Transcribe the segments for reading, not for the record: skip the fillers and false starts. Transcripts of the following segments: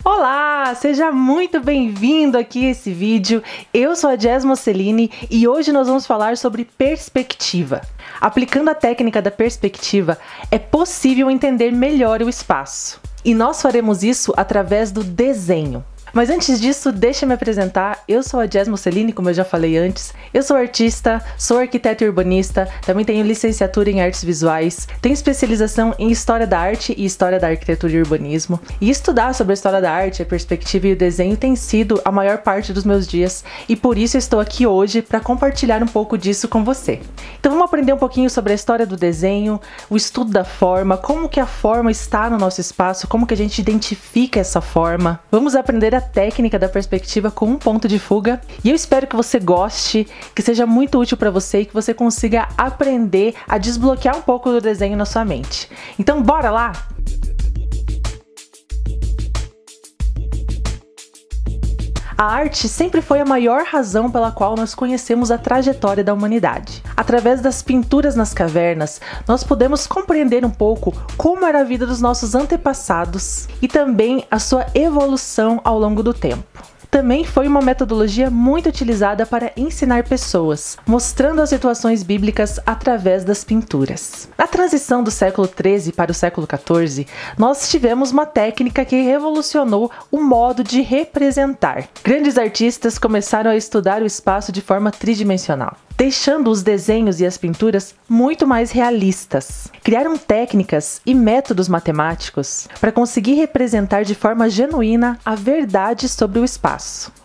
Olá, seja muito bem-vindo aqui a esse vídeo. Eu sou a Jess Mosselini e hoje nós vamos falar sobre perspectiva. Aplicando a técnica da perspectiva, é possível entender melhor o espaço. E nós faremos isso através do desenho. Mas antes disso, deixa eu me apresentar. Eu sou a Jess Mosselini, como eu já falei antes. Eu sou artista, sou arquiteta e urbanista, também tenho licenciatura em artes visuais, tenho especialização em história da arte e história da arquitetura e urbanismo. E estudar sobre a história da arte, a perspectiva e o desenho tem sido a maior parte dos meus dias, e por isso eu estou aqui hoje para compartilhar um pouco disso com você. Então vamos aprender um pouquinho sobre a história do desenho, o estudo da forma, como que a forma está no nosso espaço, como que a gente identifica essa forma. Vamos aprender a técnica da perspectiva com um ponto de fuga, e eu espero que você goste, que seja muito útil para você e que você consiga aprender a desbloquear um pouco do desenho na sua mente. Então bora lá? A arte sempre foi a maior razão pela qual nós conhecemos a trajetória da humanidade. Através das pinturas nas cavernas, nós podemos compreender um pouco como era a vida dos nossos antepassados e também a sua evolução ao longo do tempo. Também foi uma metodologia muito utilizada para ensinar pessoas, mostrando as situações bíblicas através das pinturas. Na transição do século XIII para o século XIV, nós tivemos uma técnica que revolucionou o modo de representar. Grandes artistas começaram a estudar o espaço de forma tridimensional, deixando os desenhos e as pinturas muito mais realistas. Criaram técnicas e métodos matemáticos para conseguir representar de forma genuína a verdade sobre o espaço.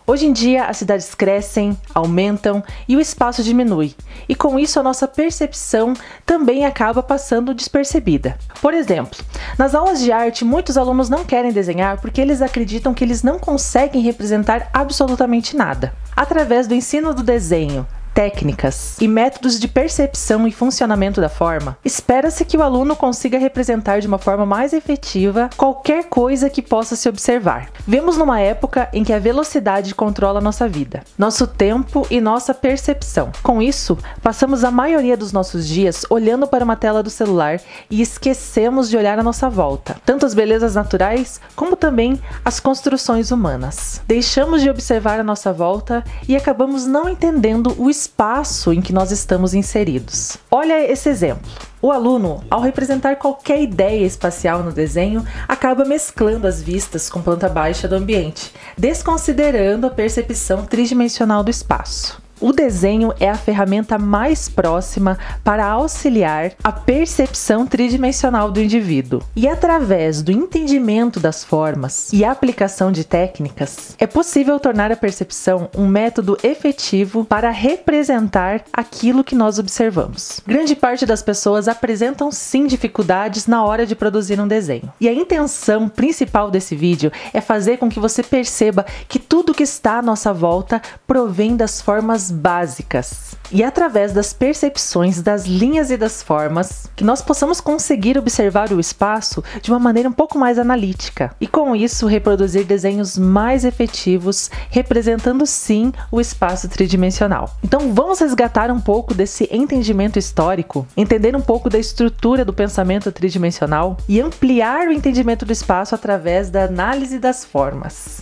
Hoje em dia, as cidades crescem, aumentam e o espaço diminui, e com isso a nossa percepção também acaba passando despercebida. Por exemplo, nas aulas de arte, muitos alunos não querem desenhar porque eles acreditam que eles não conseguem representar absolutamente nada. Através do ensino do desenho, técnicas e métodos de percepção e funcionamento da forma, espera-se que o aluno consiga representar de uma forma mais efetiva qualquer coisa que possa se observar. Vemos numa época em que a velocidade controla nossa vida, nosso tempo e nossa percepção. Com isso, passamos a maioria dos nossos dias olhando para uma tela do celular e esquecemos de olhar à nossa volta, tanto as belezas naturais como também as construções humanas. Deixamos de observar a nossa volta e acabamos não entendendo o espaço em que nós estamos inseridos. Olha esse exemplo. O aluno, ao representar qualquer ideia espacial no desenho, acaba mesclando as vistas com planta baixa do ambiente, desconsiderando a percepção tridimensional do espaço. O desenho é a ferramenta mais próxima para auxiliar a percepção tridimensional do indivíduo. E através do entendimento das formas e aplicação de técnicas, é possível tornar a percepção um método efetivo para representar aquilo que nós observamos. Grande parte das pessoas apresentam sim dificuldades na hora de produzir um desenho. E a intenção principal desse vídeo é fazer com que você perceba que tudo que está à nossa volta provém das formas básicas. E através das percepções das linhas e das formas, que nós possamos conseguir observar o espaço de uma maneira um pouco mais analítica. E com isso, reproduzir desenhos mais efetivos, representando sim o espaço tridimensional. Então vamos resgatar um pouco desse entendimento histórico, entender um pouco da estrutura do pensamento tridimensional e ampliar o entendimento do espaço através da análise das formas.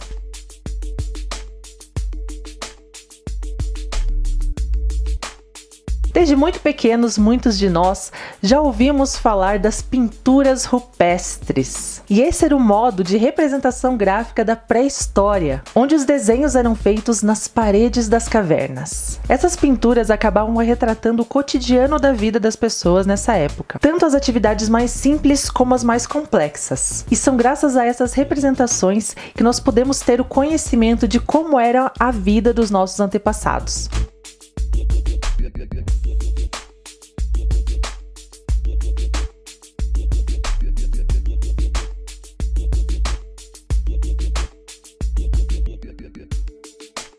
Desde muito pequenos, muitos de nós já ouvimos falar das pinturas rupestres. E esse era o modo de representação gráfica da pré-história, onde os desenhos eram feitos nas paredes das cavernas. Essas pinturas acabavam retratando o cotidiano da vida das pessoas nessa época, tanto as atividades mais simples como as mais complexas. E são graças a essas representações que nós podemos ter o conhecimento de como era a vida dos nossos antepassados.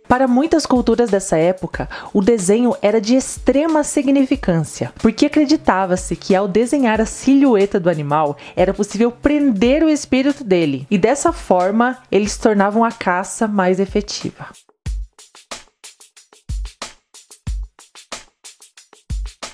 Para muitas culturas dessa época, o desenho era de extrema significância, porque acreditava-se que ao desenhar a silhueta do animal, era possível prender o espírito dele, e dessa forma, eles tornavam a caça mais efetiva.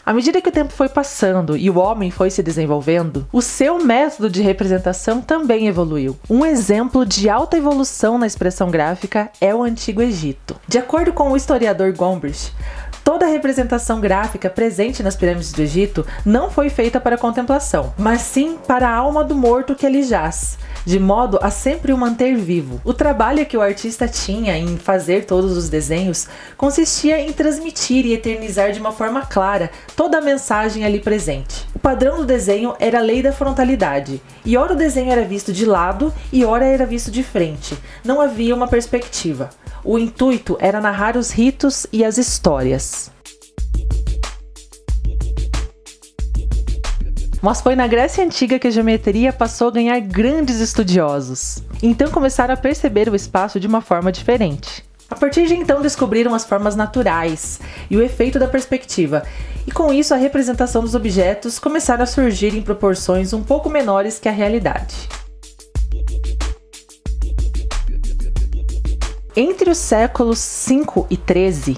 À medida que o tempo foi passando e o homem foi se desenvolvendo, o seu método de representação também evoluiu. Um exemplo de alta evolução na expressão gráfica é o Antigo Egito. De acordo com o historiador Gombrich, toda a representação gráfica presente nas pirâmides do Egito não foi feita para contemplação, mas sim para a alma do morto que ali jaz, de modo a sempre o manter vivo. O trabalho que o artista tinha em fazer todos os desenhos consistia em transmitir e eternizar de uma forma clara toda a mensagem ali presente. O padrão do desenho era a lei da frontalidade, e ora o desenho era visto de lado e ora era visto de frente. Não havia uma perspectiva. O intuito era narrar os ritos e as histórias. Mas foi na Grécia Antiga que a geometria passou a ganhar grandes estudiosos. Então começaram a perceber o espaço de uma forma diferente. A partir de então descobriram as formas naturais e o efeito da perspectiva, e com isso a representação dos objetos começaram a surgir em proporções um pouco menores que a realidade. Entre os séculos 5 e 13,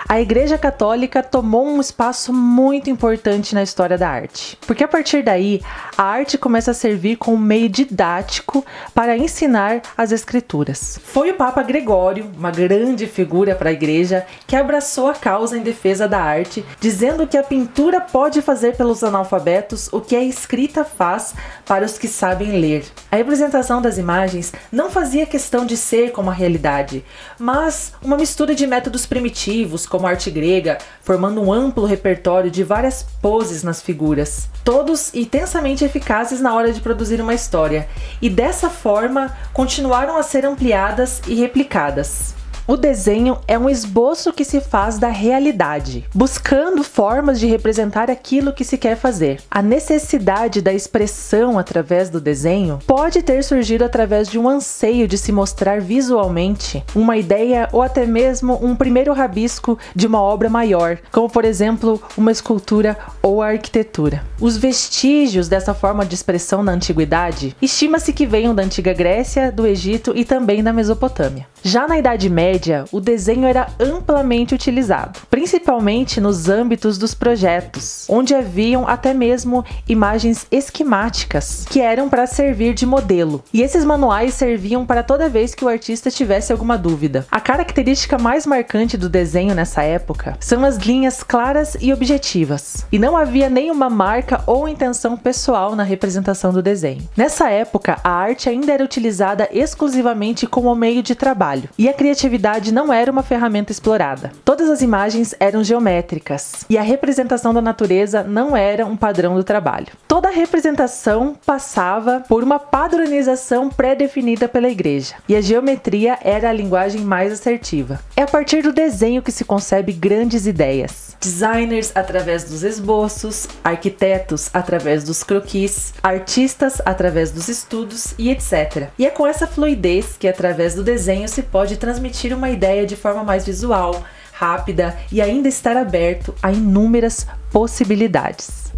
a Igreja Católica tomou um espaço muito importante na história da arte, porque a partir daí a arte começa a servir como meio didático para ensinar as escrituras. Foi o Papa Gregório, uma grande figura para a Igreja, que abraçou a causa em defesa da arte, dizendo que a pintura pode fazer pelos analfabetos o que a escrita faz para os que sabem ler. A representação das imagens não fazia questão de ser como a realidade, mas uma mistura de métodos primitivos, como a arte grega, formando um amplo repertório de várias poses nas figuras, todos intensamente eficazes na hora de produzir uma história, e dessa forma continuaram a ser ampliadas e replicadas. O desenho é um esboço que se faz da realidade, buscando formas de representar aquilo que se quer fazer. A necessidade da expressão através do desenho pode ter surgido através de um anseio de se mostrar visualmente uma ideia ou até mesmo um primeiro rabisco de uma obra maior, como por exemplo uma escultura ou a arquitetura. Os vestígios dessa forma de expressão na antiguidade estima-se que venham da antiga Grécia, do Egito e também da Mesopotâmia. Já na Idade Média, o desenho era amplamente utilizado, principalmente nos âmbitos dos projetos, onde haviam até mesmo imagens esquemáticas, que eram para servir de modelo, e esses manuais serviam para toda vez que o artista tivesse alguma dúvida. A característica mais marcante do desenho nessa época são as linhas claras e objetivas, e não havia nenhuma marca ou intenção pessoal na representação do desenho. Nessa época, a arte ainda era utilizada exclusivamente como meio de trabalho, e a criatividade não era uma ferramenta explorada. Todas as imagens eram geométricas, e a representação da natureza não era um padrão do trabalho. Toda a representação passava por uma padronização pré-definida pela Igreja, e a geometria era a linguagem mais assertiva. É a partir do desenho que se concebe grandes ideias. Designers através dos esboços, arquitetos através dos croquis, artistas através dos estudos e etc. E é com essa fluidez que através do desenho se pode transmitir uma ideia de forma mais visual, rápida e ainda estar aberto a inúmeras possibilidades.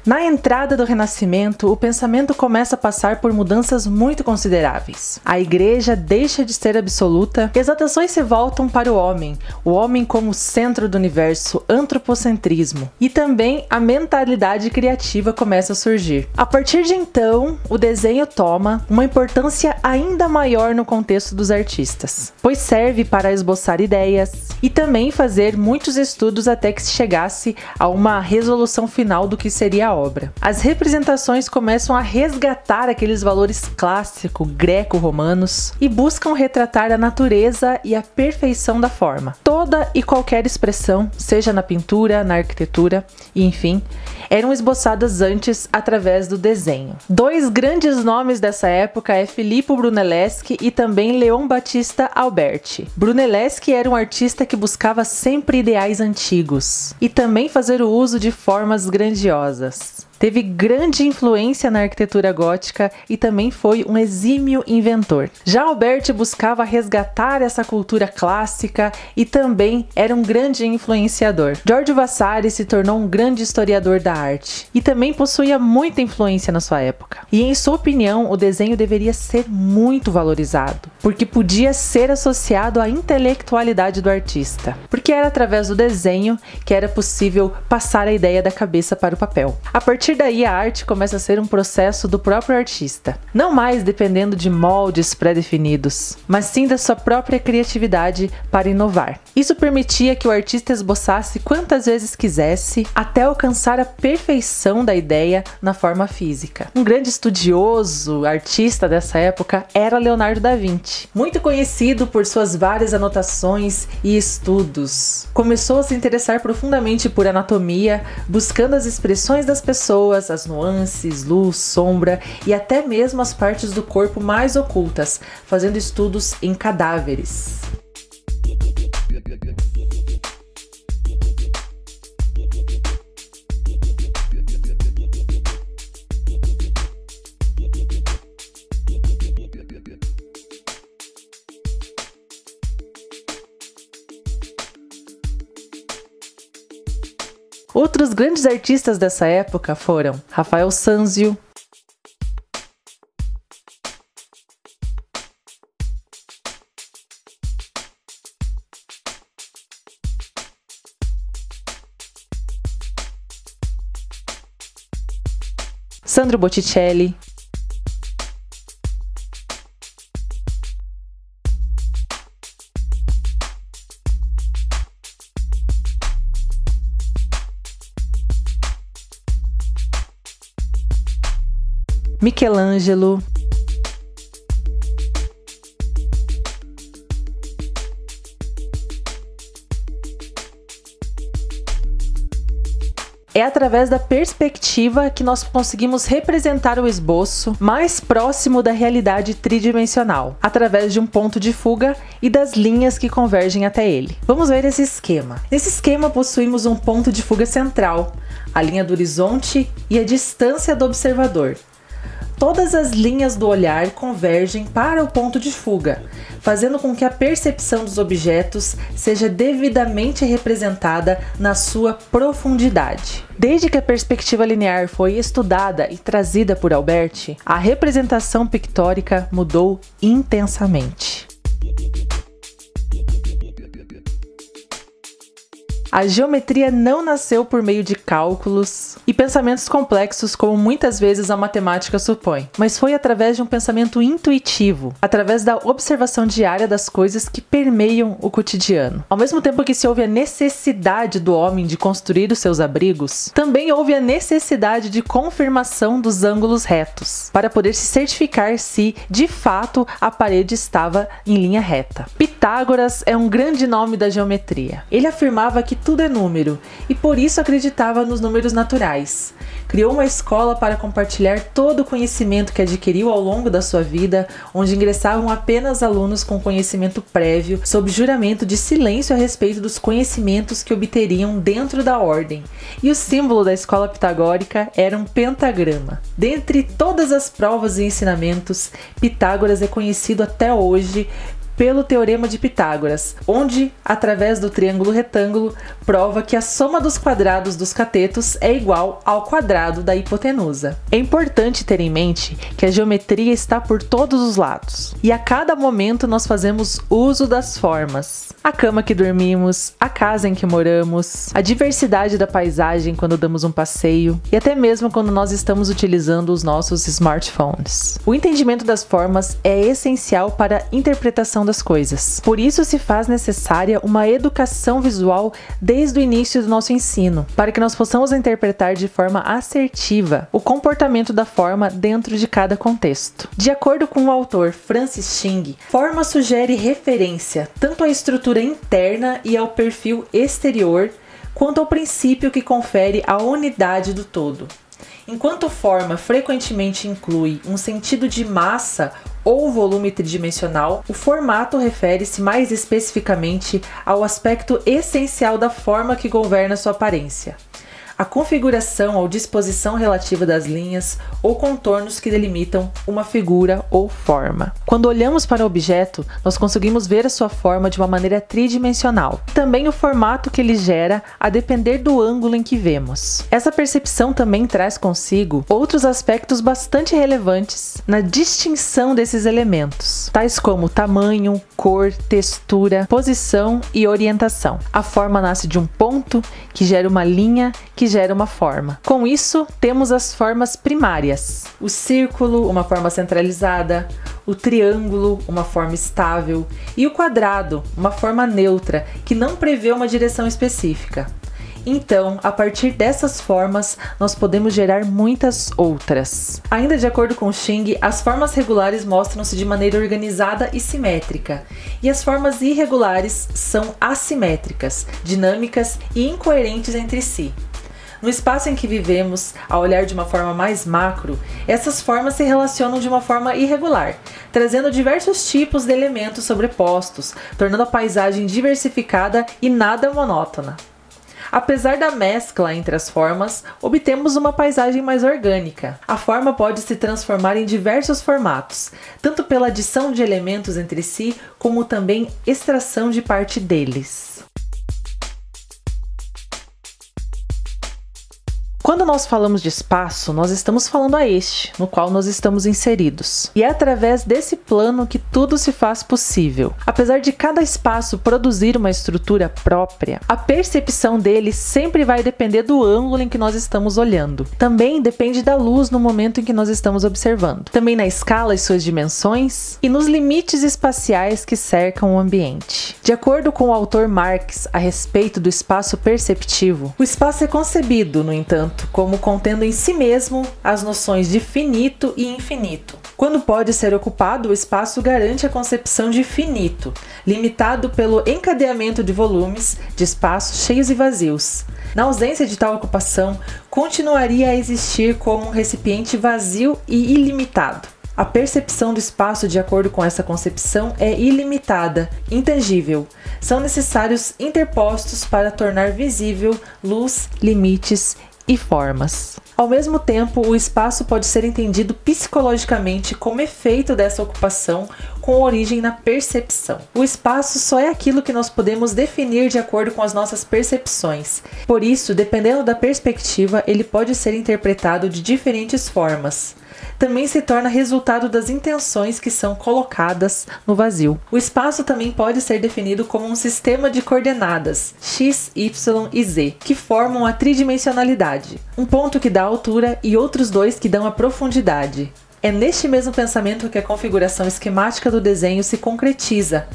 Na entrada do Renascimento, o pensamento começa a passar por mudanças muito consideráveis. A Igreja deixa de ser absoluta, e as atenções se voltam para o homem como centro do universo, antropocentrismo, e também a mentalidade criativa começa a surgir. A partir de então, o desenho toma uma importância ainda maior no contexto dos artistas, pois serve para esboçar ideias e também fazer muitos estudos até que se chegasse a uma resolução final do que seria a obra. As representações começam a resgatar aqueles valores clássicos greco-romanos e buscam retratar a natureza e a perfeição da forma. Toda e qualquer expressão, seja na pintura, na arquitetura e enfim, eram esboçadas antes através do desenho. Dois grandes nomes dessa época é Filippo Brunelleschi e também Leon Battista Alberti. Brunelleschi era um artista que buscava sempre ideais antigos e também fazer o uso de formas grandiosas. Teve grande influência na arquitetura gótica e também foi um exímio inventor. Já Alberti buscava resgatar essa cultura clássica e também era um grande influenciador. Giorgio Vasari se tornou um grande historiador da arte e também possuía muita influência na sua época. E em sua opinião, o desenho deveria ser muito valorizado, porque podia ser associado à intelectualidade do artista, porque era através do desenho que era possível passar a ideia da cabeça para o papel. A partir daí, a arte começa a ser um processo do próprio artista, não mais dependendo de moldes pré-definidos, mas sim da sua própria criatividade para inovar. Isso permitia que o artista esboçasse quantas vezes quisesse até alcançar a perfeição da ideia na forma física. Um grande estudioso, artista dessa época era Leonardo da Vinci, muito conhecido por suas várias anotações e estudos. Começou a se interessar profundamente por anatomia, buscando as expressões das pessoas, as nuances, luz, sombra e até mesmo as partes do corpo mais ocultas, fazendo estudos em cadáveres. Outros grandes artistas dessa época foram Rafael Sanzio, Sandro Botticelli, Michelangelo, é através da perspectiva que nós conseguimos representar o esboço mais próximo da realidade tridimensional, através de um ponto de fuga e das linhas que convergem até ele. Vamos ver esse esquema. Nesse esquema possuímos um ponto de fuga central, a linha do horizonte e a distância do observador. Todas as linhas do olhar convergem para o ponto de fuga, fazendo com que a percepção dos objetos seja devidamente representada na sua profundidade. Desde que a perspectiva linear foi estudada e trazida por Alberti, a representação pictórica mudou intensamente. A geometria não nasceu por meio de cálculos e pensamentos complexos como muitas vezes a matemática supõe, mas foi através de um pensamento intuitivo, através da observação diária das coisas que permeiam o cotidiano. Ao mesmo tempo que se houve a necessidade do homem de construir os seus abrigos, também houve a necessidade de confirmação dos ângulos retos, para poder se certificar se, de fato, a parede estava em linha reta. Pitágoras é um grande nome da geometria. Ele afirmava que tudo é número e por isso acreditava nos números naturais. Criou uma escola para compartilhar todo o conhecimento que adquiriu ao longo da sua vida, onde ingressavam apenas alunos com conhecimento prévio, sob juramento de silêncio a respeito dos conhecimentos que obteriam dentro da ordem. E o símbolo da escola pitagórica era um pentagrama. Dentre todas as provas e ensinamentos, Pitágoras é conhecido até hoje pelo Teorema de Pitágoras, onde, através do triângulo retângulo, prova que a soma dos quadrados dos catetos é igual ao quadrado da hipotenusa. É importante ter em mente que a geometria está por todos os lados, e a cada momento nós fazemos uso das formas. A cama que dormimos, a casa em que moramos, a diversidade da paisagem quando damos um passeio, e até mesmo quando nós estamos utilizando os nossos smartphones. O entendimento das formas é essencial para a interpretação das coisas. Por isso se faz necessária uma educação visual desde o início do nosso ensino, para que nós possamos interpretar de forma assertiva o comportamento da forma dentro de cada contexto. De acordo com o autor Francis Xing, forma sugere referência tanto à estrutura interna e ao perfil exterior, quanto ao princípio que confere a unidade do todo. Enquanto forma frequentemente inclui um sentido de massa ou volume tridimensional, o formato refere-se mais especificamente ao aspecto essencial da forma que governa sua aparência. a configuração ou disposição relativa das linhas ou contornos que delimitam uma figura ou forma. Quando olhamos para o objeto, nós conseguimos ver a sua forma de uma maneira tridimensional, também o formato que ele gera a depender do ângulo em que vemos. Essa percepção também traz consigo outros aspectos bastante relevantes na distinção desses elementos, tais como tamanho, cor, textura, posição e orientação. A forma nasce de um ponto, que gera uma linha, que gera uma forma. Com isso, temos as formas primárias: o círculo, uma forma centralizada, o triângulo, uma forma estável, e o quadrado, uma forma neutra, que não prevê uma direção específica. Então, a partir dessas formas, nós podemos gerar muitas outras. Ainda de acordo com Xing, as formas regulares mostram-se de maneira organizada e simétrica, e as formas irregulares são assimétricas, dinâmicas e incoerentes entre si. No espaço em que vivemos, ao olhar de uma forma mais macro, essas formas se relacionam de uma forma irregular, trazendo diversos tipos de elementos sobrepostos, tornando a paisagem diversificada e nada monótona. Apesar da mescla entre as formas, obtemos uma paisagem mais orgânica. A forma pode se transformar em diversos formatos, tanto pela adição de elementos entre si, como também extração de parte deles. Quando nós falamos de espaço, nós estamos falando a este, no qual nós estamos inseridos. E é através desse plano que tudo se faz possível. Apesar de cada espaço produzir uma estrutura própria, a percepção dele sempre vai depender do ângulo em que nós estamos olhando. Também depende da luz no momento em que nós estamos observando. Também na escala e suas dimensões, e nos limites espaciais que cercam o ambiente. De acordo com o autor Marx a respeito do espaço perceptivo, o espaço é concebido, no entanto, como contendo em si mesmo as noções de finito e infinito. Quando pode ser ocupado, o espaço garante a concepção de finito, limitado pelo encadeamento de volumes de espaços cheios e vazios. Na ausência de tal ocupação, continuaria a existir como um recipiente vazio e ilimitado. A percepção do espaço, de acordo com essa concepção, é ilimitada, intangível. São necessários interpostos para tornar visível luz, limites e formas. Ao mesmo tempo, o espaço pode ser entendido psicologicamente como efeito dessa ocupação com origem na percepção. O espaço só é aquilo que nós podemos definir de acordo com as nossas percepções. Por isso, dependendo da perspectiva, ele pode ser interpretado de diferentes formas. Também se torna resultado das intenções que são colocadas no vazio. O espaço também pode ser definido como um sistema de coordenadas x, y e z, que formam a tridimensionalidade. Um ponto que dá a altura e outros dois que dão a profundidade. É neste mesmo pensamento que a configuração esquemática do desenho se concretiza,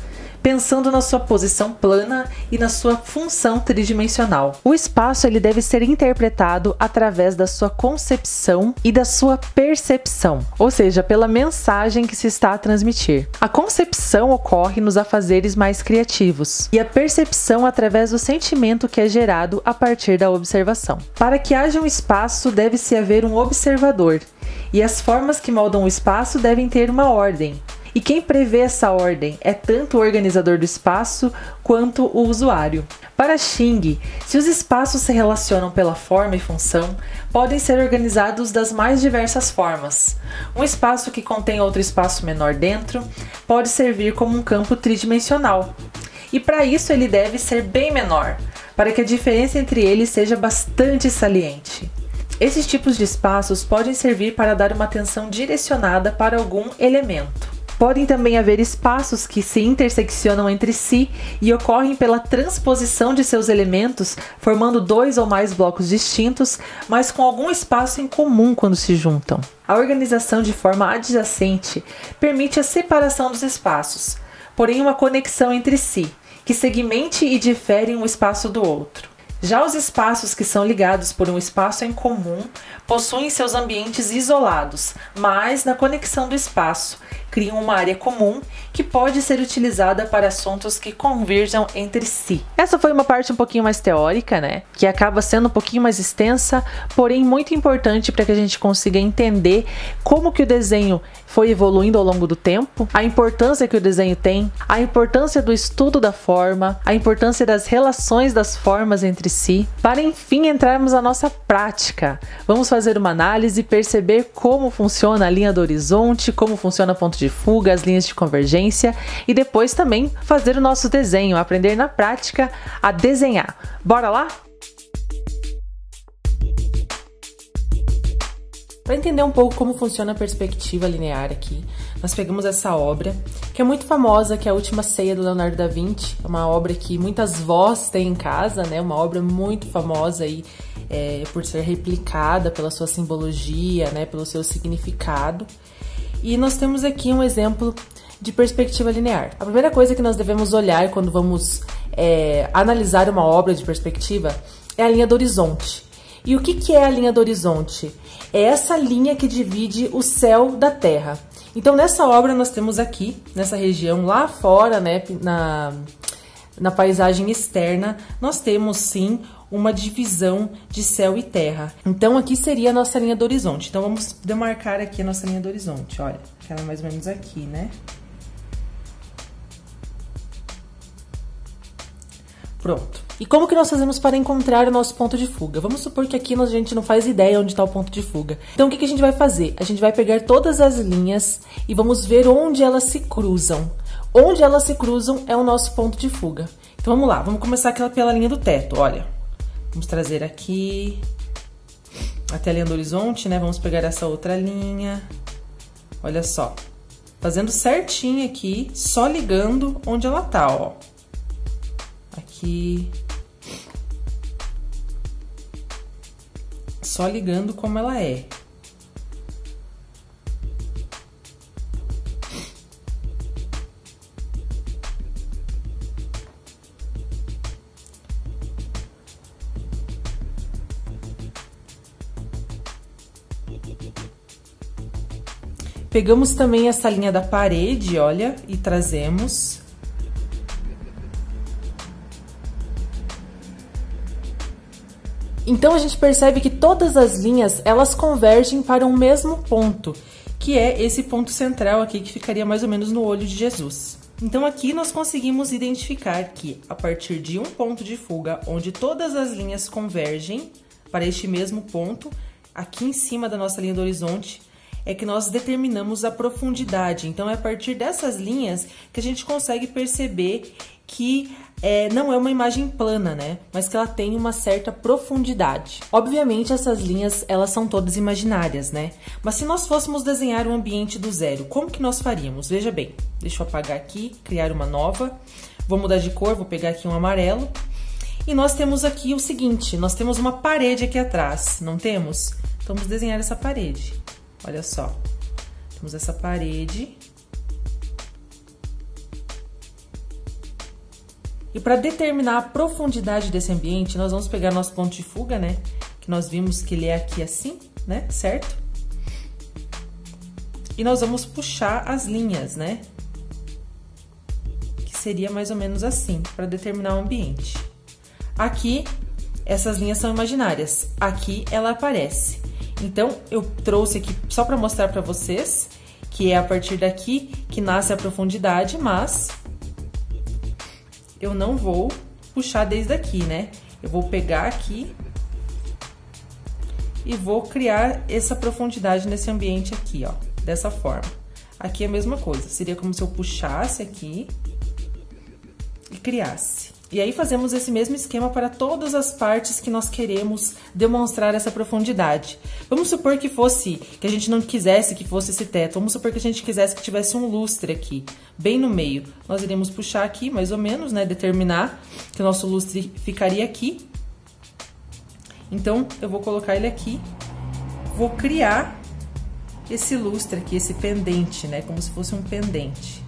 pensando na sua posição plana e na sua função tridimensional. O espaço ele deve ser interpretado através da sua concepção e da sua percepção, ou seja, pela mensagem que se está a transmitir. A concepção ocorre nos afazeres mais criativos e a percepção através do sentimento que é gerado a partir da observação. Para que haja um espaço, deve-se haver um observador, e as formas que moldam o espaço devem ter uma ordem. E quem prevê essa ordem é tanto o organizador do espaço quanto o usuário. Para Xing, se os espaços se relacionam pela forma e função, podem ser organizados das mais diversas formas. Um espaço que contém outro espaço menor dentro pode servir como um campo tridimensional. E para isso ele deve ser bem menor, para que a diferença entre eles seja bastante saliente. Esses tipos de espaços podem servir para dar uma atenção direcionada para algum elemento. Podem também haver espaços que se interseccionam entre si e ocorrem pela transposição de seus elementos, formando dois ou mais blocos distintos, mas com algum espaço em comum quando se juntam. A organização de forma adjacente permite a separação dos espaços, porém uma conexão entre si, que segmente e difere um espaço do outro. Já os espaços que são ligados por um espaço em comum possuem seus ambientes isolados, mas na conexão do espaço, criam uma área comum que pode ser utilizada para assuntos que converjam entre si. Essa foi uma parte um pouquinho mais teórica, né? Que acaba sendo um pouquinho mais extensa, porém muito importante para que a gente consiga entender como que o desenho foi evoluindo ao longo do tempo, a importância que o desenho tem, a importância do estudo da forma, a importância das relações das formas entre si, para enfim entrarmos na nossa prática. Vamos fazer uma análise e perceber como funciona a linha do horizonte, como funciona o ponto de fuga, as linhas de convergência e depois também fazer o nosso desenho, aprender na prática a desenhar. Bora lá? Para entender um pouco como funciona a perspectiva linear aqui, nós pegamos essa obra, que é muito famosa, que é a Última Ceia do Leonardo da Vinci, é uma obra que muitas vós têm em casa, né? Uma obra muito famosa aí, por ser replicada pela sua simbologia, né? Pelo seu significado. E nós temos aqui um exemplo de perspectiva linear. A primeira coisa que nós devemos olhar quando vamos analisar uma obra de perspectiva é a linha do horizonte. E o que é a linha do horizonte? É essa linha que divide o céu da terra. Então, nessa obra, nós temos aqui, nessa região lá fora, né, na paisagem externa, nós temos sim uma divisão de céu e terra. Então, aqui seria a nossa linha do horizonte. Então, vamos demarcar aqui a nossa linha do horizonte. Olha, ela é mais ou menos aqui, né? Pronto. E como que nós fazemos para encontrar o nosso ponto de fuga? Vamos supor que aqui a gente não faz ideia onde está o ponto de fuga. Então, o que a gente vai fazer? A gente vai pegar todas as linhas e vamos ver onde elas se cruzam. Onde elas se cruzam é o nosso ponto de fuga. Então, vamos lá. Vamos começar pela linha do teto, olha. Vamos trazer aqui até a linha do horizonte, né? Vamos pegar essa outra linha. Olha só. Fazendo certinho aqui, só ligando onde ela tá, ó. Aqui. Só ligando como ela é. Pegamos também essa linha da parede, olha, e trazemos. Então, a gente percebe que todas as linhas, elas convergem para um mesmo ponto, que é esse ponto central aqui, que ficaria mais ou menos no olho de Jesus. Então, aqui nós conseguimos identificar que, a partir de um ponto de fuga, onde todas as linhas convergem para este mesmo ponto, aqui em cima da nossa linha do horizonte, é que nós determinamos a profundidade. Então, é a partir dessas linhas que a gente consegue perceber que não é uma imagem plana, né? Mas que ela tem uma certa profundidade. Obviamente, essas linhas, elas são todas imaginárias, né? Mas se nós fôssemos desenhar um ambiente do zero, como que nós faríamos? Veja bem, deixa eu apagar aqui, criar uma nova. Vou mudar de cor, vou pegar aqui um amarelo. E nós temos aqui o seguinte, nós temos uma parede aqui atrás, não temos? Então, vamos desenhar essa parede. Olha só, temos essa parede. E para determinar a profundidade desse ambiente, nós vamos pegar nosso ponto de fuga, né? Que nós vimos que ele é aqui assim, né? Certo? E nós vamos puxar as linhas, né? Que seria mais ou menos assim, para determinar o ambiente. Aqui, essas linhas são imaginárias. Aqui, ela aparece. Então, eu trouxe aqui só para mostrar para vocês que é a partir daqui que nasce a profundidade, mas eu não vou puxar desde aqui, né? Eu vou pegar aqui e vou criar essa profundidade nesse ambiente aqui, ó, dessa forma. Aqui é a mesma coisa, seria como se eu puxasse aqui e criasse. E aí fazemos esse mesmo esquema para todas as partes que nós queremos demonstrar essa profundidade. Vamos supor que a gente não quisesse que fosse esse teto, vamos supor que a gente quisesse que tivesse um lustre aqui, bem no meio. Nós iremos puxar aqui, mais ou menos, né, determinar que o nosso lustre ficaria aqui. Então, eu vou colocar ele aqui, vou criar esse lustre aqui, esse pendente, né, como se fosse um pendente.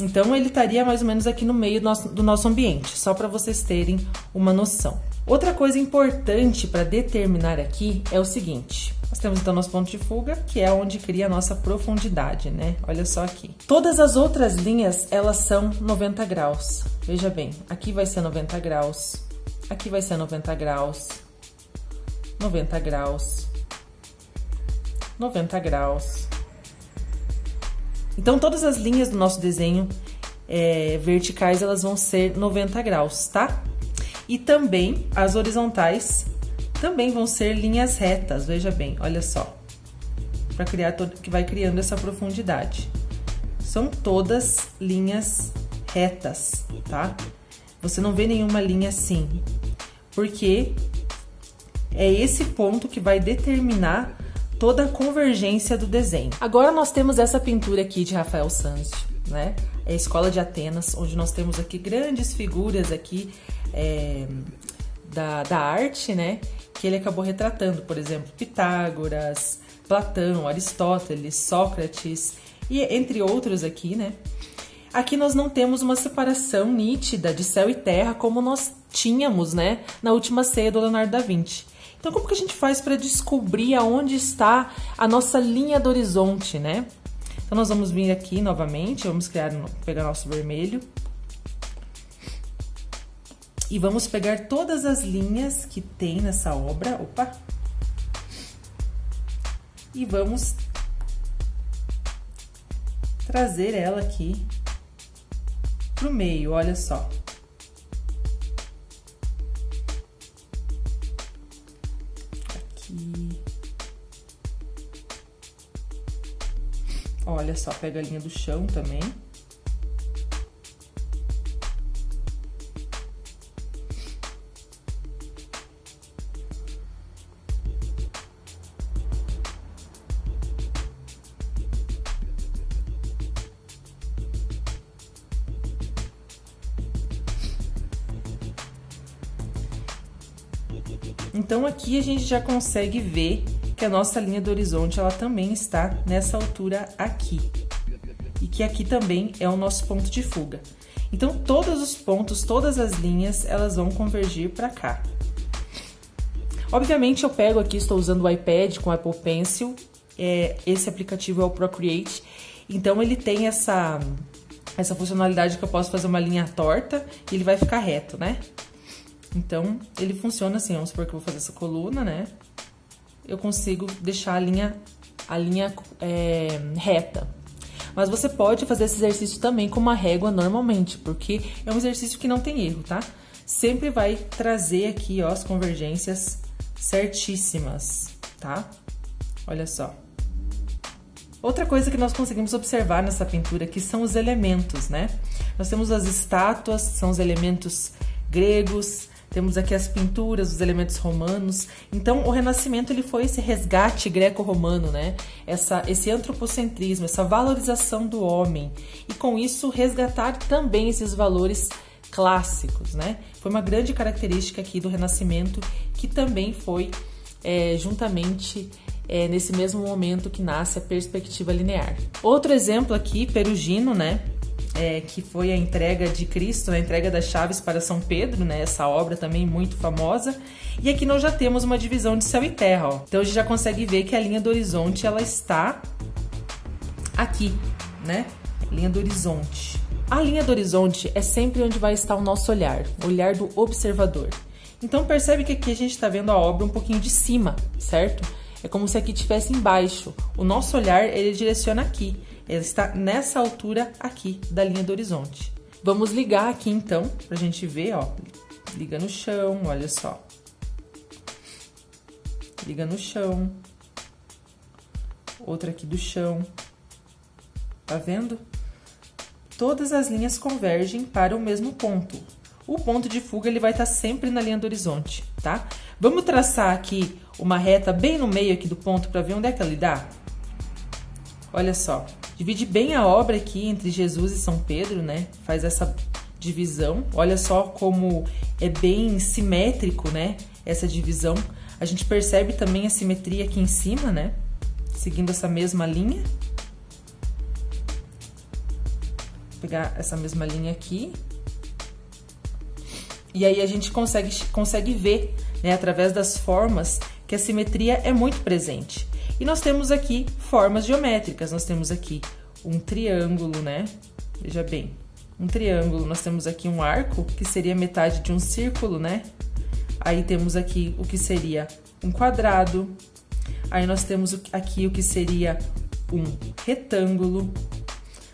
Então, ele estaria mais ou menos aqui no meio do nosso ambiente, só para vocês terem uma noção. Outra coisa importante para determinar aqui é o seguinte, Nós temos então nosso ponto de fuga, que é onde cria a nossa profundidade, né? Olha só aqui. Todas as outras linhas, elas são 90 graus. Veja bem, aqui vai ser 90 graus, aqui vai ser 90 graus, 90 graus, 90 graus. Então, todas as linhas do nosso desenho verticais, elas vão ser 90 graus, tá? E também as horizontais também vão ser linhas retas, veja bem, olha só. Para criar que vai criando essa profundidade. São todas linhas retas, tá? Você não vê nenhuma linha assim, porque é esse ponto que vai determinar toda a convergência do desenho. Agora nós temos essa pintura aqui de Rafael Sanzio, né? É a Escola de Atenas, onde nós temos aqui grandes figuras aqui da arte, né? Que ele acabou retratando, por exemplo, Pitágoras, Platão, Aristóteles, Sócrates e entre outros aqui, né? Aqui nós não temos uma separação nítida de céu e terra como nós tínhamos, né, na Última Ceia do Leonardo da Vinci. Então, como que a gente faz para descobrir aonde está a nossa linha do horizonte, né? Então, nós vamos vir aqui novamente, vamos pegar nosso vermelho. E vamos pegar todas as linhas que tem nessa obra, opa! E vamos trazer ela aqui pro meio, olha só. Aqui. Olha só, pega a linha do chão também. Então, aqui a gente já consegue ver que a nossa linha do horizonte, ela também está nessa altura aqui. E que aqui também é o nosso ponto de fuga. Então, todos os pontos, todas as linhas, elas vão convergir para cá. Obviamente, eu pego aqui, estou usando o iPad com o Apple Pencil. Esse aplicativo é o Procreate. Então, ele tem essa funcionalidade que eu posso fazer uma linha torta e ele vai ficar reto, né? Então, ele funciona assim, vamos supor que eu vou fazer essa coluna, né? Eu consigo deixar a linha reta. Mas você pode fazer esse exercício também com uma régua normalmente, porque é um exercício que não tem erro, tá? Sempre vai trazer aqui, ó, as convergências certíssimas, tá? Olha só. Outra coisa que nós conseguimos observar nessa pintura aqui são os elementos, né? Nós temos as estátuas, são os elementos gregos. Temos aqui as pinturas, os elementos romanos. Então, o Renascimento ele foi esse resgate greco-romano, né? Esse antropocentrismo, essa valorização do homem. E com isso, resgatar também esses valores clássicos, né? Foi uma grande característica aqui do Renascimento, que também foi juntamente nesse mesmo momento que nasce a perspectiva linear. Outro exemplo aqui, Perugino, né? Que foi a entrega de Cristo, a entrega das chaves para São Pedro, né? Essa obra também muito famosa. E aqui nós já temos uma divisão de céu e terra, ó. Então a gente já consegue ver que a linha do horizonte, ela está aqui, né? Linha do horizonte. A linha do horizonte é sempre onde vai estar o nosso olhar, o olhar do observador. Então percebe que aqui a gente está vendo a obra um pouquinho de cima, certo? É como se aqui estivesse embaixo. O nosso olhar, ele direciona aqui. Ele está nessa altura aqui da linha do horizonte. Vamos ligar aqui então, pra gente ver, ó. Liga no chão, olha só. Liga no chão. Outra aqui do chão. Tá vendo? Todas as linhas convergem para o mesmo ponto. O ponto de fuga, ele vai estar sempre na linha do horizonte, tá? Vamos traçar aqui uma reta bem no meio aqui do ponto para ver onde é que ela dá? Olha só. Divide bem a obra aqui entre Jesus e São Pedro, né? Faz essa divisão. Olha só como é bem simétrico, né? Essa divisão. A gente percebe também a simetria aqui em cima, né? Seguindo essa mesma linha. Vou pegar essa mesma linha aqui. E aí a gente consegue ver, né? Através das formas, que a simetria é muito presente. E nós temos aqui formas geométricas, nós temos aqui um triângulo, né? Veja bem, um triângulo, nós temos aqui um arco, que seria metade de um círculo, né? Aí temos aqui o que seria um quadrado, aí nós temos aqui o que seria um retângulo,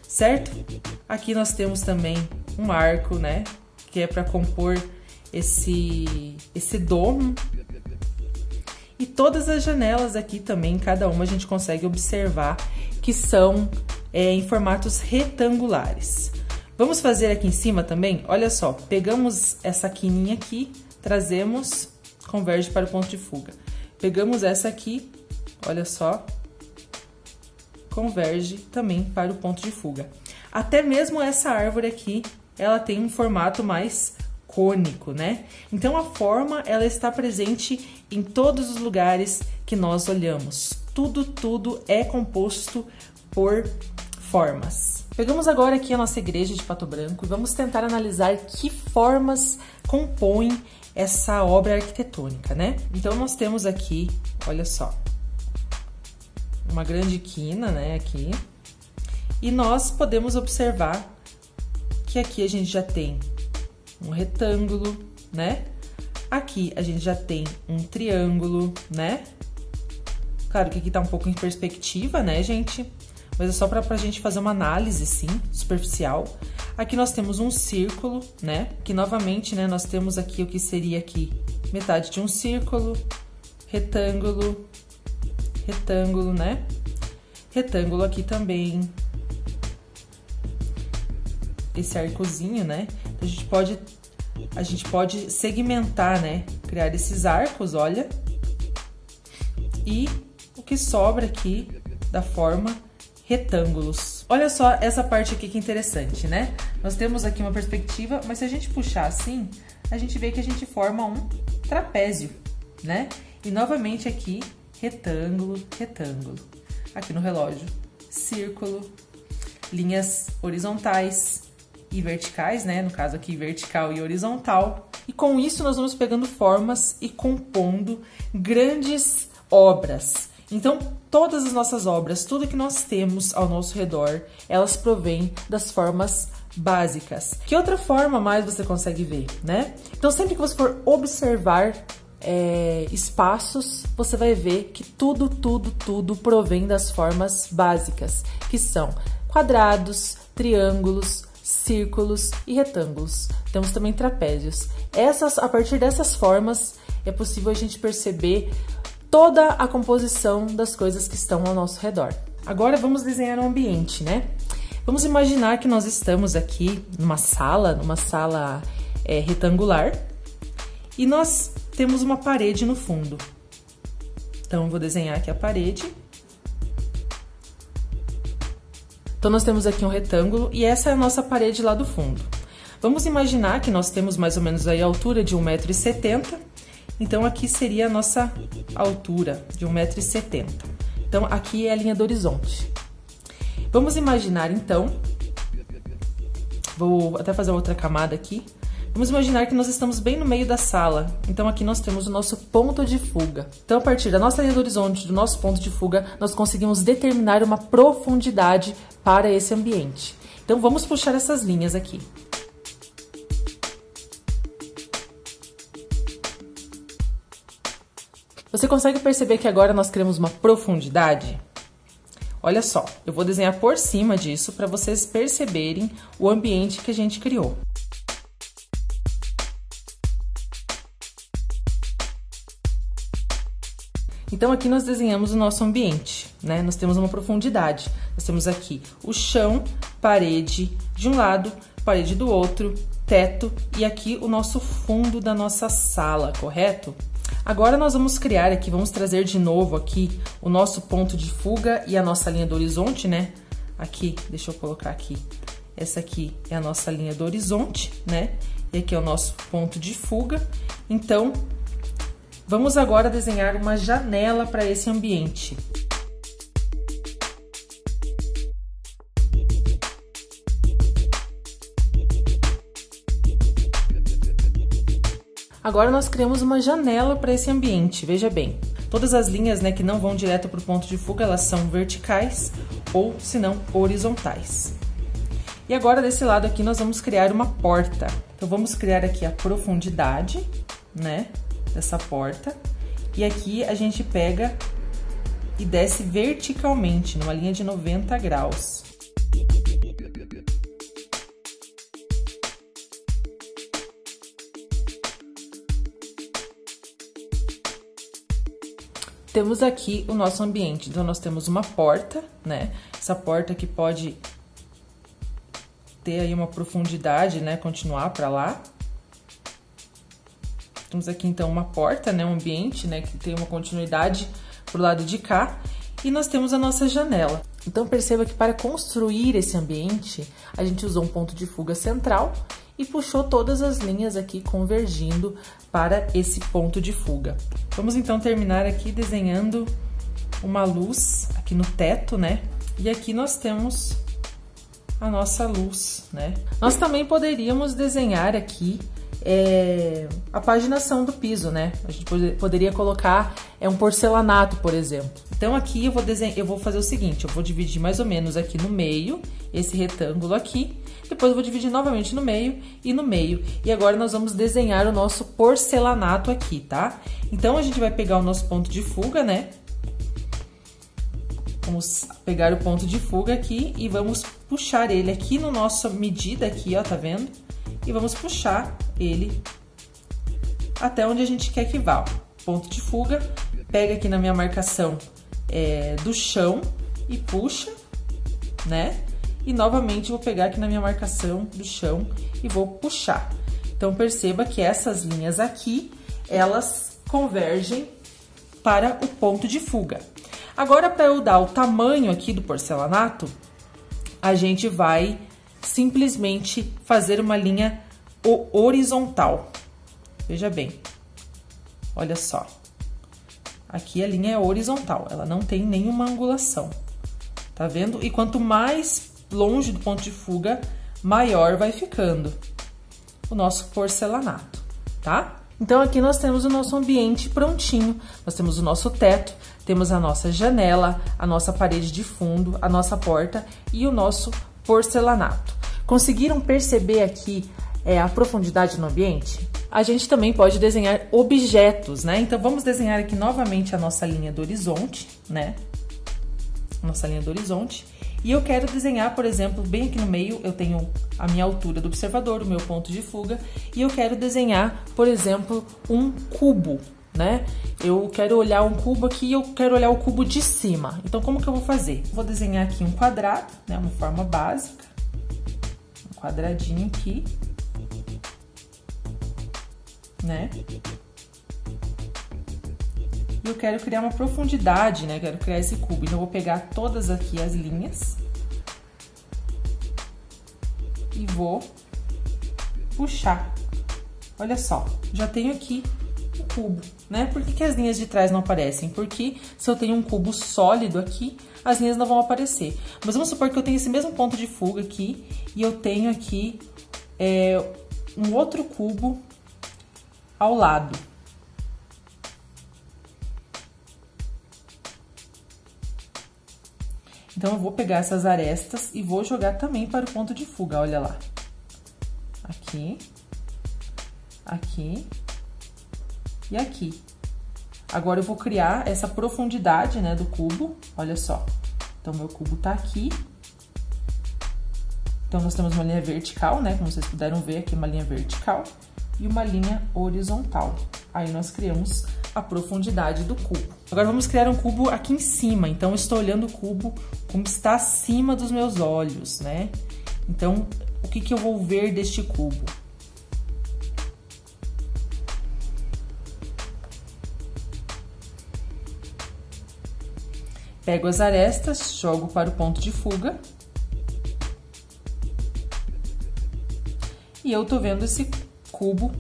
certo? Aqui nós temos também um arco, né? Que é para compor esse domo. E todas as janelas aqui também, cada uma a gente consegue observar que são em formatos retangulares. Vamos fazer aqui em cima também? Olha só, pegamos essa quininha aqui, trazemos, converge para o ponto de fuga. Pegamos essa aqui, olha só, converge também para o ponto de fuga. Até mesmo essa árvore aqui, ela tem um formato mais cônico, né? Então a forma, ela está presente em todos os lugares que nós olhamos. Tudo é composto por formas. Pegamos agora aqui a nossa igreja de Pato Branco e vamos tentar analisar que formas compõem essa obra arquitetônica, né? Então nós temos aqui, olha só, uma grande quina, né, aqui. E nós podemos observar que aqui a gente já tem um retângulo, né? Aqui a gente já tem um triângulo, né? Claro que aqui tá um pouco em perspectiva, né, gente? Mas é só pra gente fazer uma análise, sim, superficial. Aqui nós temos um círculo, né? Que novamente, né, nós temos aqui o que seria aqui metade de um círculo, retângulo, retângulo, né? Retângulo aqui também. Esse arcozinho, né? Então, a gente pode segmentar, né? Criar esses arcos, olha. E o que sobra aqui da forma retângulos. Olha só essa parte aqui que interessante, né? Nós temos aqui uma perspectiva, mas se a gente puxar assim, a gente vê que a gente forma um trapézio, né? E novamente aqui, retângulo, retângulo. Aqui no relógio, círculo, linhas horizontais e verticais, né? No caso aqui, vertical e horizontal. E com isso nós vamos pegando formas e compondo grandes obras. Então, todas as nossas obras, tudo que nós temos ao nosso redor, elas provêm das formas básicas. Que outra forma mais você consegue ver, né? Então, sempre que você for observar espaços, você vai ver que tudo provém das formas básicas, que são quadrados, triângulos, círculos e retângulos. Temos também trapézios. A partir dessas formas, é possível a gente perceber toda a composição das coisas que estão ao nosso redor. Agora vamos desenhar um ambiente, né? Vamos imaginar que nós estamos aqui numa sala retangular e nós temos uma parede no fundo. Então, eu vou desenhar aqui a parede. Então, nós temos aqui um retângulo e essa é a nossa parede lá do fundo. Vamos imaginar que nós temos mais ou menos aí a altura de 1,70 m. Então, aqui seria a nossa altura de 1,70 m. Então, aqui é a linha do horizonte. Vamos imaginar, então, vou até fazer outra camada aqui. Vamos imaginar que nós estamos bem no meio da sala. Então, aqui nós temos o nosso ponto de fuga. Então, a partir da nossa linha do horizonte, do nosso ponto de fuga, nós conseguimos determinar uma profundidade para esse ambiente. Então, vamos puxar essas linhas aqui. Você consegue perceber que agora nós criamos uma profundidade? Olha só, eu vou desenhar por cima disso para vocês perceberem o ambiente que a gente criou. Então, aqui nós desenhamos o nosso ambiente, né? Nós temos uma profundidade. Nós temos aqui o chão, parede de um lado, parede do outro, teto e aqui o nosso fundo da nossa sala, correto? Agora nós vamos criar aqui, vamos trazer de novo aqui o nosso ponto de fuga e a nossa linha do horizonte, né? Aqui, deixa eu colocar aqui. Essa aqui é a nossa linha do horizonte, né? E aqui é o nosso ponto de fuga. Então, vamos agora desenhar uma janela para esse ambiente. Agora nós criamos uma janela para esse ambiente, veja bem. Todas as linhas, né, que não vão direto para o ponto de fuga, elas são verticais ou, se não, horizontais. E agora, desse lado aqui, nós vamos criar uma porta. Então, vamos criar aqui a profundidade, né, dessa porta. E aqui a gente pega e desce verticalmente, numa linha de 90 graus. Temos aqui o nosso ambiente, então nós temos uma porta, né? Essa porta que pode ter aí uma profundidade, né? Continuar para lá. Temos aqui então uma porta, né? Um ambiente, né? Que tem uma continuidade pro lado de cá. E nós temos a nossa janela. Então perceba que para construir esse ambiente, a gente usou um ponto de fuga central e puxou todas as linhas aqui convergindo para esse ponto de fuga. Vamos então terminar aqui desenhando uma luz aqui no teto, né? E aqui nós temos a nossa luz, né? Nós também poderíamos desenhar aqui a paginação do piso, né? A gente poderia colocar um porcelanato, por exemplo. Então aqui eu vou fazer o seguinte, eu vou dividir mais ou menos aqui no meio, esse retângulo aqui, depois eu vou dividir novamente no meio e no meio. E agora nós vamos desenhar o nosso porcelanato aqui, tá? Então a gente vai pegar o nosso ponto de fuga, né? Vamos pegar o ponto de fuga aqui e vamos puxar ele aqui no nossa medida aqui, ó, tá vendo? E vamos puxar ele até onde a gente quer que vá. Ponto de fuga, pega aqui na minha marcação do chão e puxa, né? E novamente vou pegar aqui na minha marcação do chão e vou puxar. Então perceba que essas linhas aqui, elas convergem para o ponto de fuga. Agora, para eu dar o tamanho aqui do porcelanato, a gente vai simplesmente fazer uma linha horizontal. Veja bem, olha só. Aqui a linha é horizontal, ela não tem nenhuma angulação, tá vendo? E quanto mais longe do ponto de fuga, maior vai ficando o nosso porcelanato, tá? Então aqui nós temos o nosso ambiente prontinho, nós temos o nosso teto, temos a nossa janela, a nossa parede de fundo, a nossa porta e o nosso porcelanato. Conseguiram perceber aqui a profundidade no ambiente? A gente também pode desenhar objetos, né? Então vamos desenhar aqui novamente a nossa linha do horizonte, né? Nossa linha do horizonte. E eu quero desenhar, por exemplo, bem aqui no meio, eu tenho a minha altura do observador, o meu ponto de fuga, e eu quero desenhar, por exemplo, um cubo, né? Eu quero olhar um cubo aqui e eu quero olhar o cubo de cima. Então, como que eu vou fazer? Vou desenhar aqui um quadrado, né? Uma forma básica. Um quadradinho aqui. Né? Eu quero criar uma profundidade, né? Quero criar esse cubo. Então, eu vou pegar todas aqui as linhas e vou puxar. Olha só, já tenho aqui o cubo, né? Por que as linhas de trás não aparecem? Porque se eu tenho um cubo sólido aqui, as linhas não vão aparecer. Mas vamos supor que eu tenho esse mesmo ponto de fuga aqui e eu tenho aqui um outro cubo ao lado. Então, eu vou pegar essas arestas e vou jogar também para o ponto de fuga, olha lá. Aqui, aqui e aqui. Agora, eu vou criar essa profundidade, né, do cubo, olha só. Então, meu cubo tá aqui. Então, nós temos uma linha vertical, né, como vocês puderam ver aqui, uma linha vertical e uma linha horizontal. Aí, nós criamos a profundidade do cubo. Agora, vamos criar um cubo aqui em cima. Então, eu estou olhando o cubo como está acima dos meus olhos, né? Então, o que eu vou ver deste cubo? Pego as arestas, jogo para o ponto de fuga. E eu tô vendo esse cubo.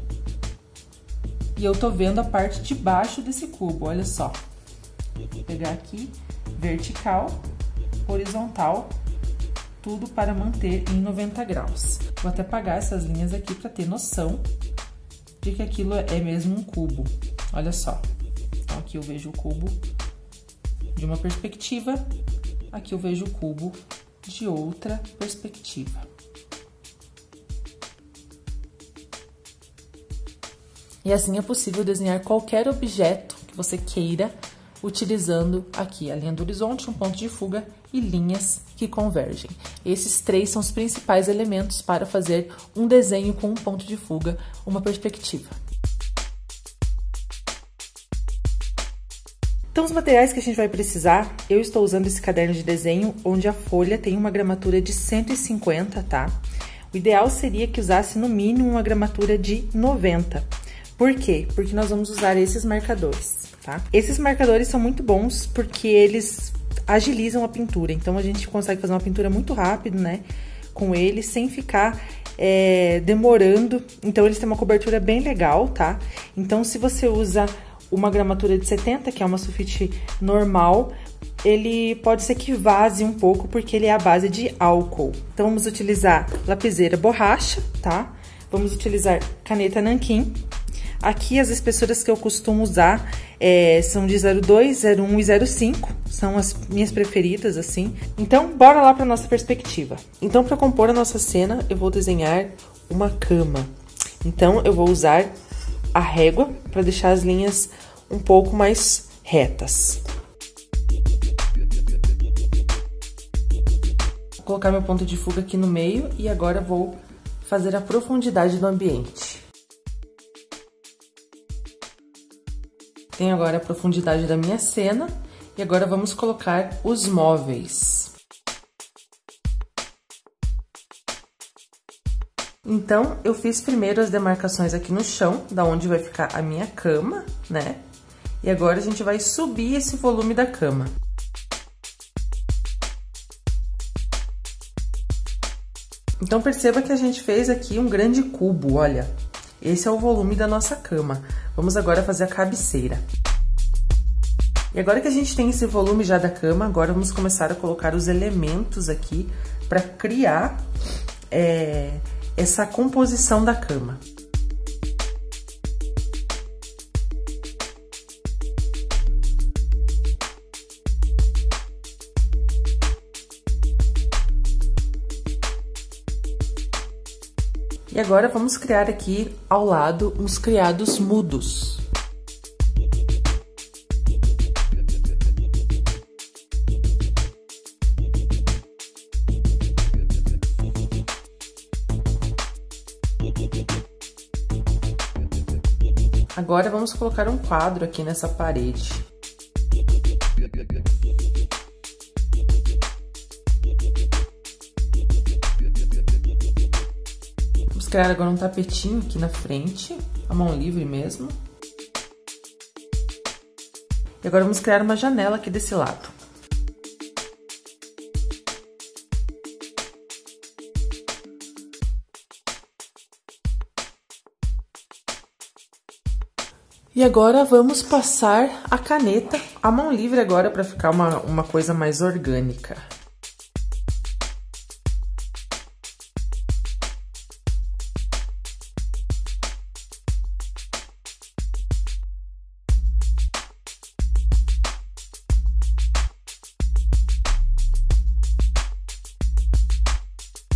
E eu tô vendo a parte de baixo desse cubo, olha só. Vou pegar aqui, vertical, horizontal, tudo para manter em 90 graus. Vou até apagar essas linhas aqui para ter noção de que aquilo é mesmo um cubo, olha só. Então, aqui Aqui eu vejo o cubo de uma perspectiva, aqui eu vejo o cubo de outra perspectiva. E assim é possível desenhar qualquer objeto que você queira, utilizando aqui a linha do horizonte, um ponto de fuga e linhas que convergem. Esses três são os principais elementos para fazer um desenho com um ponto de fuga, uma perspectiva. Então, os materiais que a gente vai precisar, eu estou usando esse caderno de desenho, onde a folha tem uma gramatura de 150, tá? O ideal seria que usasse no mínimo uma gramatura de 90. Por quê? Porque nós vamos usar esses marcadores, tá? Esses marcadores são muito bons porque eles agilizam a pintura. Então, a gente consegue fazer uma pintura muito rápido, né? Com eles, sem ficar demorando. Então, eles têm uma cobertura bem legal, tá? Então, se você usa uma gramatura de 70, que é uma sulfite normal, ele pode ser que vaze um pouco, porque ele é à base de álcool. Então, vamos utilizar lapiseira borracha, tá? Vamos utilizar caneta nanquim. Aqui, as espessuras que eu costumo usar são de 0,2, 0,1 e 0,5. São as minhas preferidas, assim. Então, bora lá para nossa perspectiva. Então, para compor a nossa cena, eu vou desenhar uma cama. Então, eu vou usar a régua para deixar as linhas um pouco mais retas. Vou colocar meu ponto de fuga aqui no meio e agora vou fazer a profundidade do ambiente. Tenho agora a profundidade da minha cena e agora vamos colocar os móveis. Então, eu fiz primeiro as demarcações aqui no chão, da onde vai ficar a minha cama, né? E agora a gente vai subir esse volume da cama. Então, perceba que a gente fez aqui um grande cubo, olha. Esse é o volume da nossa cama. Vamos agora fazer a cabeceira. E agora que a gente tem esse volume já da cama, agora vamos começar a colocar os elementos aqui para criar essa composição da cama. E agora vamos criar aqui ao lado uns criados mudos. Agora vamos colocar um quadro aqui nessa parede. Vamos criar agora um tapetinho aqui na frente, a mão livre mesmo. E agora vamos criar uma janela aqui desse lado. E agora vamos passar a caneta, a mão livre agora, para ficar uma coisa mais orgânica.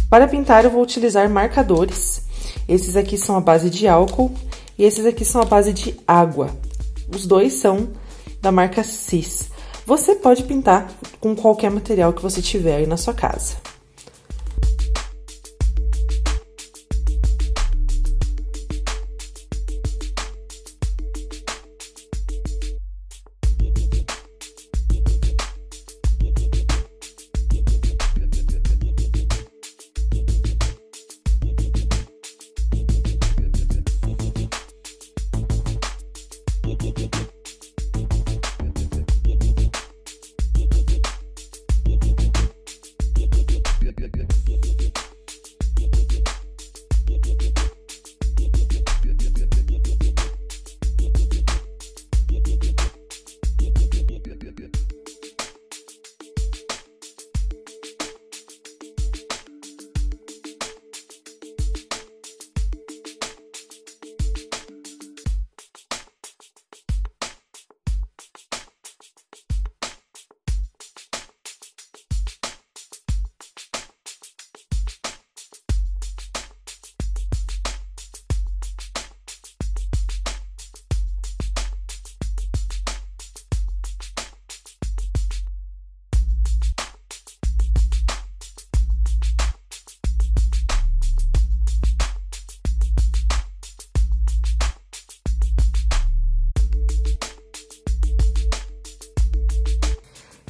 Para pintar, eu vou utilizar marcadores. Esses aqui são à base de álcool. E esses aqui são a base de água. Os dois são da marca Cis. Você pode pintar com qualquer material que você tiver aí na sua casa.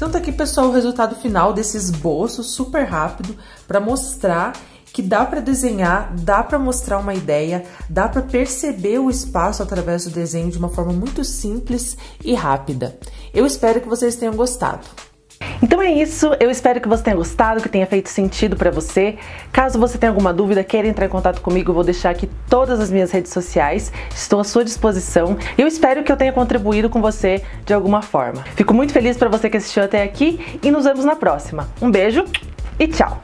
Então tá aqui, pessoal, o resultado final desse esboço super rápido para mostrar que dá para desenhar, dá para mostrar uma ideia, dá para perceber o espaço através do desenho de uma forma muito simples e rápida. Eu espero que vocês tenham gostado. Então é isso, eu espero que você tenha gostado, que tenha feito sentido para você. Caso você tenha alguma dúvida, queira entrar em contato comigo, eu vou deixar aqui todas as minhas redes sociais, estou à sua disposição. Eu espero que eu tenha contribuído com você de alguma forma. Fico muito feliz para você que assistiu até aqui e nos vemos na próxima. Um beijo e tchau!